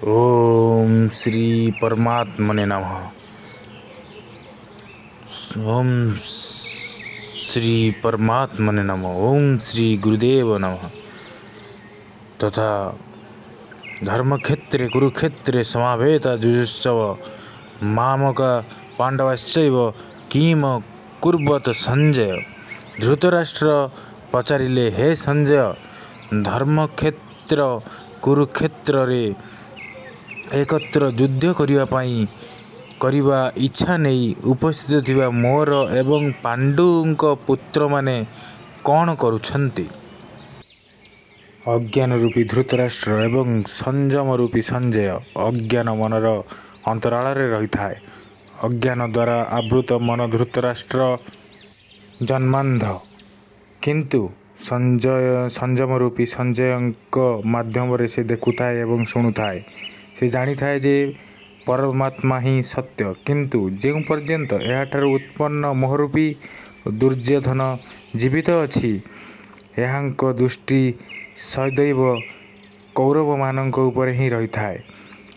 ओम श्री परमात्मने नमः। ओम श्री परमात्मने नमः। ओम श्री गुरुदेव नमः। तथा धर्मक्षेत्रे कुरुक्षेत्रे समावेता जुजुश्चव मामक पांडवश्चैव किम कुर्वत संजय। धृतराष्ट्र पचारिले हे संजय, धर्मक्षेत्र कुरुक्षेत्र रे एकत्र युद्ध କରିବା इच्छा नहीं उपस्थित थिबा मोर एवं पांडुंक पुत्र माने कौन करुछंती। अज्ञान रूपी धृतराष्ट्र एवं संयम रूपी संजय अज्ञान मनर अंतराल रही थाए। अज्ञान द्वारा आवृत मन धृतराष्ट्र जन्मांध, किंतु संयम रूपी संजय माध्यम रे से देखुए एवं शुणुए। से जानी थाए जे परमात्मा ही सत्य, किंतु जो पर्यंत याठार उत्पन्न मोहरूपी दुर्योधन जीवित अच्छी यांक दृष्टि सदैव कौरव मानक उपर ही रही थाए,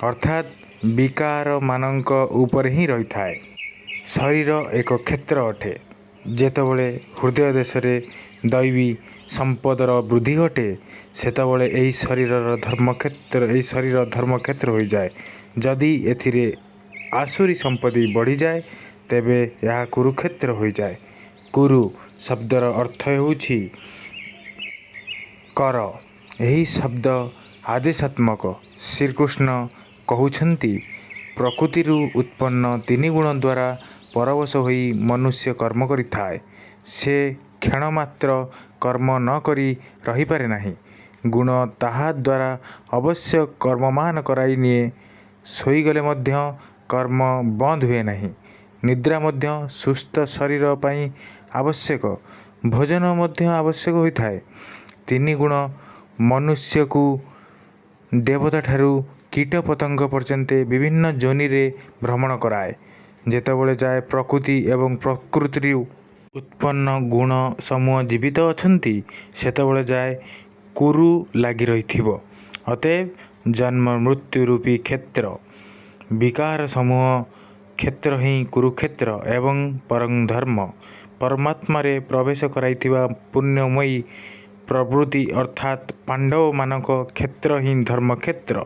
अर्थात विकार मानक उपर ही रही थाए। शरीर एक क्षेत्र अटे। जेतबले हृदय देश दैवी संपदर वृद्धि घटे सेतबले एही शरीर धर्मक्षेत्र हो जाए। जदि एथिरे आसुरी संपत्ति बढ़ी जाए तेबे यह कुरुक्षेत्र हो जाए। कुरु शब्दर अर्थ होउछि कर। यही शब्द आदेशात्मक। श्रीकृष्ण कहउछंती प्रकृति उत्पन्न तीन गुण द्वारा परवश होई मनुष्य कर्म करि थाए। से क्षण मात्र कर्म न करी रही पारे नाही। गुण ताहा द्वारा अवश्य कर्ममान कराई निए। शोईगले मध्य कर्म बंद हुए नहीं। निद्रा मध्य सुस्थ शरीर पाई आवश्यक, भोजन मध्य आवश्यक होई थाए। तीन गुण मनुष्य को देवता ठारू कीट पतंग पर्यंत विभिन्न जोनि रे भ्रमण कराए। जेतबले जाए प्रकृति एवं प्रकृति उत्पन्न गुण समूह जीवित अछंती सेतबले जाए कुरु लागी रहिथिबो। अतएव जन्म मृत्यु रूपी क्षेत्र विकार समूह क्षेत्र ही कुरुक्षेत्र एवं परं धर्म परमात्मा रे प्रवेश कराइथिबा पुण्यमयी प्रवृत्ति अर्थात पांडव मानक क्षेत्र ही धर्मक्षेत्र।